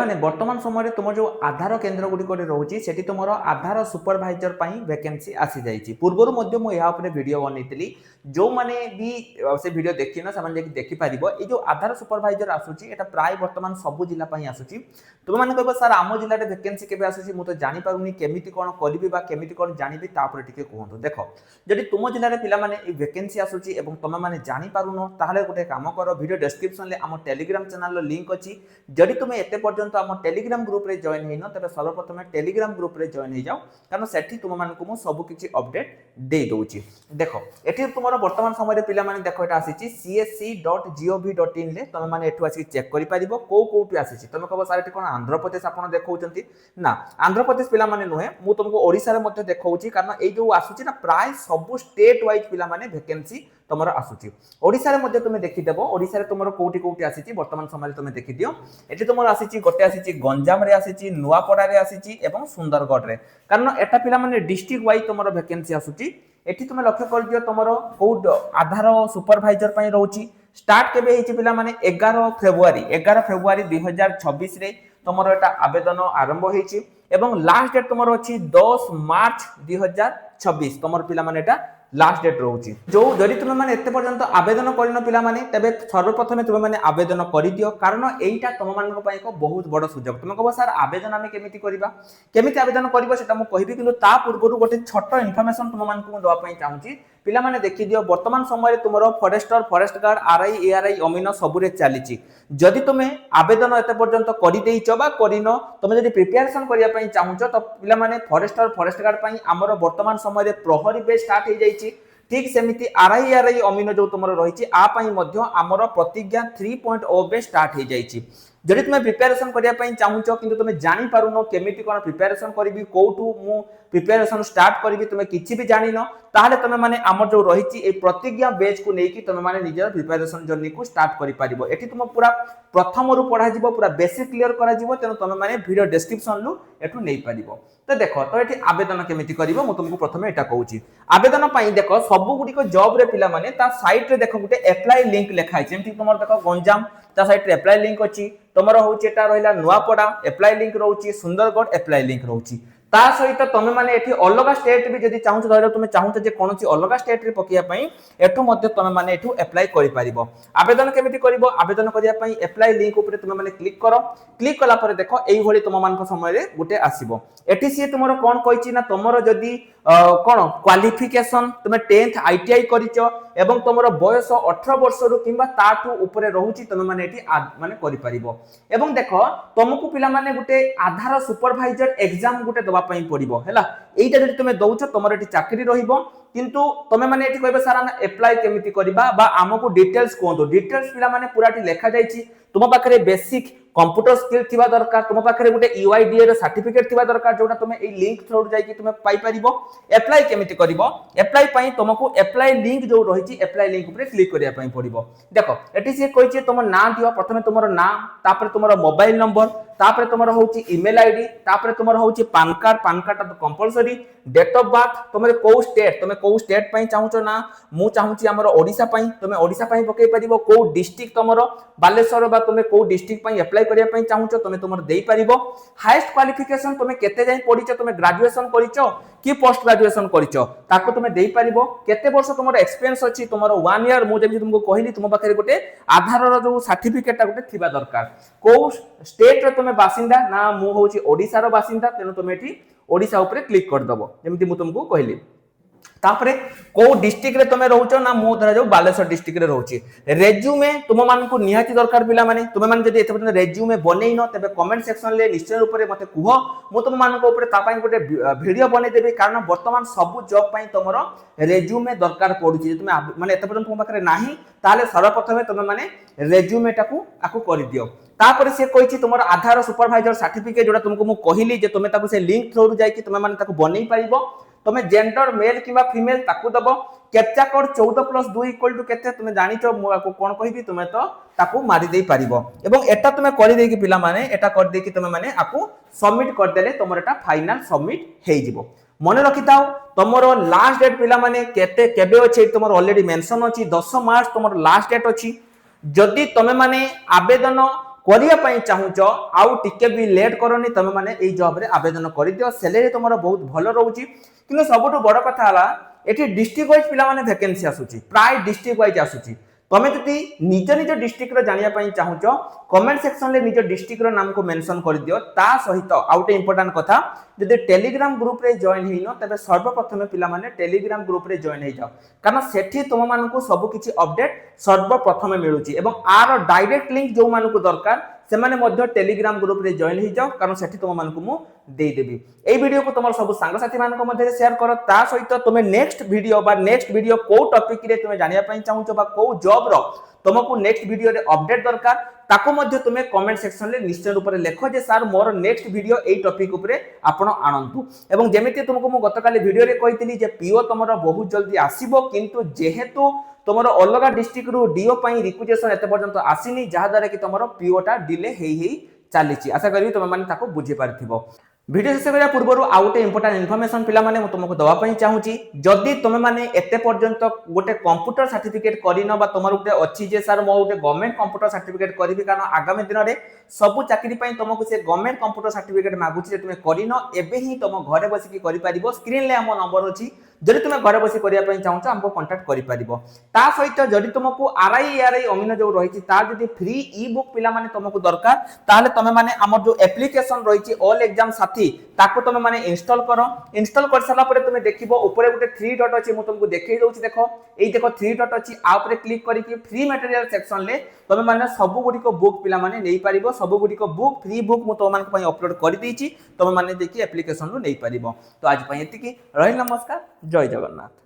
ମାନେ ବର୍ତ୍ତମାନ ସମୟରେ ତୁମର ଯେଉଁ ଆଧାର କେନ୍ଦ୍ର ଗୁଡ଼ିକରେ ରହୁଛି ସେଠି ତୁମର ଆଧାର ସୁପରଭାଇଜର ପାଇଁ ଭ୍ୟାକେନ୍ସି ଆସିଯାଇଛି। ପୂର୍ବରୁ ମଧ୍ୟ ମୁଁ ଏହା ଉପରେ ଭିଡ଼ିଓ ବନେଇଥିଲି, ଯେଉଁମାନେ ବି ସେ ଭିଡ଼ିଓ ଦେଖିନ ସେମାନେ ଯାଇକି ଦେଖିପାରିବ। ଏଇ ଯେଉଁ ଆଧାର ସୁପରଭାଇଜର ଆସୁଛି ଏଟା ପ୍ରାୟ ବର୍ତ୍ତମାନ ସବୁ ଜିଲ୍ଲା ପାଇଁ ଆସୁଛି। ତୁମେମାନେ କହିବ ସାର୍ ଆମ ଜିଲ୍ଲାରେ ଭ୍ୟାକେନ୍ସି କେବେ ଆସୁଛି, ମୁଁ ତ ଜାଣିପାରୁନି, କେମିତି କ'ଣ କରିବି ବା କେମିତି କ'ଣ ଜାଣିବି ତାପରେ ଟିକେ କୁହନ୍ତୁ। ଦେଖ, ଯଦି ତୁମ ଜିଲ୍ଲାରେ ପିଲାମାନେ এই ভ্যাকেন্সি আসুচি এবং তুমি মানে জানি পারুন তাহলে গোটে কাম কর, ভিডিও ডেসক্রিপশনে আমার টেলিগ্রাম চ্যানেল লিঙ্ক আছে। যদি তুমি এতে পর্যন্ত আমার টেলিগ্রাম গ্রুপে জয়েন হইন তবে সর্বপ্রথমে টেলিগ্রাম গ্রুপে জয়েন হয়ে যাও, কারণ সেটি তোমাকে মু সবুকিছি অপডেট দিয়ে দেছি। দেখ এটি তোমার বর্তমান সময় পিলামানে দেখ এটা আসিছি csc.gov.in রে, তুমি মানে এটু আসি চেক করে পারিব কোটি আসিছি। তুমি কব স্যার এটি কোন আন্ধ্রপ্রদেশ আপনার দেখাউছন্তি না, আন্ধ্রপ্রদেশ পিলামানে নুহে, মু তোমাকে ওড়িশার মধ্যে দেখাউছি, কারণ এই যে আসুচি না প্রায় সবু স্টেট ওয়াইজ পিলামানে ভ্যাকেন্সি তোমার আসুচি। ওড়িশার মধ্যে তুমি দেখিদেব, ওড়িশার তোমার কোটি আসিছি বর্তমান সময় তুমি দেখিদিও। এটি তোমার আসিছি গোটে আসিছি গঞ্জামরে আসিছি, নুয়াপড়ারে আসিছি এবং সুন্দরগড়ে, কারণ এটা পিলামানে ডিস্ট্রিক্ট ওয়াইজ তোমার ভ্যাকেন্সি আসুচি। এটি তুমি লক্ষ্য করিদিও তোমার কোড আধার সুপরভাইজর পাই রହୁଛି। স্টার্ট কেবে হয়েছে পিলামানে 11 ফেব্রুয়ারি 2026 রে তোমার এটা আবেদন আরম্ভ হয়েছে এবং লাস্ট ডেট তোমার আছে 10 মার্চ 2026 তোমার পিলামানে এটা লাস্ট ডেট রହୁଛି। যদি তুমি মানে এতে পর্যন্ত আবেদন করিন পিলামানে তেবে সর্বপ্রথমে তুমি মানে আবেদন করিদিও, কারণ এইটা তোমাମାନଙ୍କ ପାଇଁ ଏକ ବହୁତ বড় সুযোগ। তুমি কব স্যার আবেদন আমি কেমিতি করিবা, কেমিতি আবেদন করিব সেটা মু কহিবি, কিন্তু তা পূর্বরু গোটে ছোট ইনফরমেশন তোমাମାନଙ୍କୁ মু দেবা ପାଇଁ চাহুছি। পিলামানে দেখি দিও বর্তমান সময়ে তোমার ফরেস্টর, ফরেস্ট গার্ড, আরআই, এআরআই, অমিন সবুরে চালিছি। যদি তুমি আবেদন এতে পর্যন্ত করে দেইছ বা করিন, তুমি যদি প্রিপারেশন করিয়া ପାଇଁ চাহুছ তো পিলামানে ফরেস্টর, ফরেস্ট গার্ড ପାଇଁ আমার বর্তমান সময়ে প্রহরী বেচ স্টার্ট হয়ে যাইছি। ঠিক সেমিতি আরআই অমিন যে তোমার রয়েছে আ পাই মধ্য আমার প্রতিজ্ঞা 3.0 বে স্টার্ট হয়ে যাইছি। যদি তুমি প্রিপারেশন করিয়া ପାଇଁ চাহুছ কিন্তু তুমি জানি পারুন কেমিতি কোন প্রিপারেশন করিবি, কোউঠু মু প্রিপারেশন স্টার্ট করিবি, তুমি কিছু বি জানিন, তাহলে তুমি মানে আমার যে রয়েছে এই প্রতিজ্ঞা বেচ কু নেইকি তুমি মানে নিজের প্রিপারেশন জর্নি কু স্টার্ট করি পারিব। এটি তুমি পুরা প্রথমরু পড়া যাব, পুরা বেসিক ক্লিয়ার করা যাব, তেণু তুমি মানে ভিডিও ডেসক্রিপশন লু এটু নেই পারিব। তো দেখো তো এটি আবেদন কেমিতি করিব মু তোমাকে প্রথমে এটা কହୁছি। আবেদন পাই দেখ সবু গুড়িক জব রে পিলা মানে তা সাইট রে দেখো গোটে অ্যাপ্লাই লিঙ্ক লেখা আছে, যেমতি তোমার দেখো গঞ্জাম তা সাইট রে অ্যাপ্লাই লিঙ্ক আছে, তোমার হচ্ছে এটা রহিলা নুয়াপড়া অ্যাপ্লাই লিঙ্ক রହୁଛି, সুন্দরগড় অ্যাপ্লাই লিঙ্ক রହୁଛି। তা সহিত তুমি মানে এটি অলগা স্টেট বি যদি চাহুছ, ধর তুমি চাহুছ যে কোনসি অলগা স্টেট রে পকিয়া পাই এঠু মধ্যে তুমি মানে এঠু অ্যাপ্লাই করি পারিব। আবেদন কেমিতি করিব, আবেদন করিয়া পাই অ্যাপ্লাই লিঙ্ক উপরে তুমি মানে ক্লিক করো। ক্লিক কলা পরে দেখো এই ভলি তোমাମାନଙ୍କ সময়ে গুটে আসিব। এটি সি তোমার কোন কইছি না তোমার যদি কোন ক্বালিফিকেশন তুমি 10th আইটিআই করিছ এবং তোমার বয়স 18 বর্ষরু কিংবা তাঠু উপরে রହୁଛି তুমি মানে এটি মানে করি পারিব। এবং দেখো তোমাকু পিলা মানে গুটে আধার সুপরভাইজর এক্সাম গুটে দবা পাই পড়িব হেলা। এইটা যদি তুমি দউছ তোমার এটি চাকরি রহিব, কিন্তু তুমি মানে এটি কইবে স্যার আমরা অ্যাপ্লাই কেমিতি করিবা বা আমকু ডিটেইলস কোনটো। ডিটেইলস পিলা মানে পুরাটি লেখা যাইছি। তোমা পাখরে বেসিক कंप्यूटर स्किल थिबा दरकार, तुम पाखरे गोटे यूआईडीए रो सर्टिफिकेट थिबा दरकार, जोटा तुम ए लिंक थ्रू जाई कि तुम पाई परिबो। अप्लाई केमिति करिवो, अप्लाई पई तुमको अप्लाई लिंक जो रहिछि अप्लाई लिंक ऊपर क्लिक करिया पई पड़िबो। देखो एटी से कहिछि तुम नाम दियो, प्रथमे तुमरो नाम, तापर तुमरो मोबाइल नंबर, तापर तुमरो होछि ईमेल आईडी, तापर तुमरो होछि पान कार्ड तो कंपलसरी, डेट ऑफ बर्थ, तुमरे को स्टेट पई चाहुचो ना मु चाहुछि हमरो ओडिसा पई, तुमे ओडिसा पई पकई परिबो। को डिस्ट्रिक्ट तुमरो बालेश्वर बा तुमे को डिस्ट्रिक्ट पई अप्लाई करिया पई चाहुचो तुमे तुमर देई परिबो। हाईएस्ट क्वालिफिकेशन तुमे केते जाई पढिचो, तुमे ग्रेजुएशन करिचो कि पोस्ट ग्रेजुएशन करिचो ताको तुमे देई परिबो। केते वर्ष तुमर एक्सपीरियंस अछि, तुमर 1 ईयर मु जेमि तुमको कहिली तुम पाखरे गोटे आधार रो जो सर्टिफिकेट ता गोटे थिबा दरकार। को स्टेट रे तुमे बासिंदा ना मु होछि ओडिसा रो बासिंदा, तेनु तुमे एठी ओडिसा ऊपर क्लिक कर दबो जेमि मु तुमको कहिली। तापरे को डिस्ट्रिक्ट रे तुमे रहउचो ना मु धरा जो बालेश्वर डिस्ट्रिक्ट रे रहउची। रेज्यूमे तुम मानकु निहाती दरकार पिला माने, तुमे मान जदी एते पर्यंत रेज्यूमे बनेइ न तबे कमेंट सेक्शन ले निश्चय ऊपर मते कुह, मु तुम मानको ऊपर ता पई गोटे वीडियो बने देबे, कारण वर्तमान सब जॉब पई तमरो रेज्यूमे दरकार पडुची। तुमे माने एते पर्यंत तुम पाखरे नाही ताले सर्वप्रथमे तुमे माने रेज्यूमे टाकू आकु करि दियो। तापर से कहिछि तुमर आधार सुपरवाइजर सर्टिफिकेट जोटा तुमको मु कहिली जे तुमे ताकु से लिंक थ्रू जाई कि तुमे माने ताकु बनेइ परिबो। तुमे जेंडर मेल किबा फीमेल ताकु दबो। कैप्चा कोड 14+2 इक्वल टू केते तुमे जानिचो, मु आकु कोन कहिबी तुमे तो ताकु मारि देई परिबो। एवं एटा तुमे करि देकी पिला माने एटा कर देकी तुमे माने आकु सबमिट कर देले तुमर एटा फाइनल सबमिट हेइ जिवो। मने रखिताओ तुमरो लास्ट डेट पिला माने केते केबे अछि तुमर ऑलरेडी मेंशन अछि 10 मार्च तुमर लास्ट डेट अछि। जदि तुमे माने आवेदन करिया पई चाहुच आउ टिके भी लेट करनी तमे माने एई जॉब रे आवेदन करि दियो सैलरी तुमरो बहुत भलो रहउची किंतु सबटु बड़ कथा हला एठी डिस्ट्रिक्ट वाइज पिला माने वैकेंसी आसुची प्राय डिस्ट्रिक्ट वाइज आसुची तमे जति निज निज डिस्ट्रिक्ट रो जानिया पई चाहुच कमेंट सेक्शन ले निज डिस्ट्रिक्ट रो नाम को मेंशन कर दियो ता सहित आउटे इंपोर्टेंट कथा जदि टेलीग्राम ग्रुप रे जॉइन हिनो तबे सर्वप्रथम पिला माने टेलीग्राम ग्रुप रे जॉइन हे जाओ कारण सेठी तुम मानकु सब किछि अपडेट सर्वप्रथम मिलुची एवं आर डायरेक्ट लिंक जो मानकु दरकार से माने मध्य टेलीग्राम ग्रुप रे जॉइन हो जाओ कारण सेठी तुम मानकु मु दे देबी एई वीडियो को तुम सब सांग साथी मान को मध्य शेयर करो ता सहित तुम नेक्स्ट वीडियो को टॉपिक रे तुम जानिया पई चाहूचो बा को जॉब रो तुमको नेक्स्ट वीडियो रे अपडेट दरकार ताको मध्य तुम कमेंट सेक्शन रे निश्चय रूप रे लेखो जे सर मोर नेक्स्ट वीडियो एई टॉपिक ऊपर आपण आनंतु एवं जेमिति तुमको मु गतकाली वीडियो रे कहितली जे पीओ तुमरो बहुत जल्दी आसीबो किंतु जेहेतु तुमरो अलगा डिस्ट्रिक्ट रु डीओ पई रिक्वेस्ट एते पर्यंत आसीनी जहा द्वारा कि तुमरो पीओ टा डिले हेई चलीची आशा करी तुम माने ताको बुझी पारथिबो वीडियो शेष करिया पूर्व आउटे इंपोर्टेंट इनफॉरमेशन पिला माने तुमको दवा पई चाहूची जदी तुम माने एते पर्यंत गोटे कंप्यूटर सर्टिफिकेट करिनो बा तुमर गोटे अछि जे सर मो गोटे गवर्नमेंट कंप्यूटर सर्टिफिकेट करिवि कारण आगामी दिन रे सब चाकरी पई तुमको से गवर्नमेंट कंप्यूटर सर्टिफिकेट मागुची जे तुमे करिनो एबे ही तुम घरे बसी की करि परिबो स्क्रीन ले हमो नंबर अछि जदि तुमे घरे बसी करिया पई चाहूछ हमको कांटेक्ट करि परिबो ता सहित जदि तुमको आरआई अमीन जो रहिछि ता जदि फ्री ई बुक पिला माने तुमको दरकार ताले तुमे माने हमर जो एप्लीकेशन रहिछि ऑल एग्जाम साथी ताको तुमे माने इंस्टॉल करो इंस्टॉल कर साला परे तुमे देखिबो ऊपर गोटे 3 डॉट अछि मु तुमको देखै दउछि देखो एई देखो 3 डॉट अछि आ ऊपर क्लिक करी कि फ्री मटेरियल सेक्शन ले तुमे माने सब गुडी को बुक पिला माने नै परिबो सब गुडी को बुक फ्री बुक मु तो मान पई अपलोड करि दैछि तुमे माने देखि एप्लीकेशन रो नै परिबो तो आज पई एति की रहि नमस्कार जय जगन्नाथ।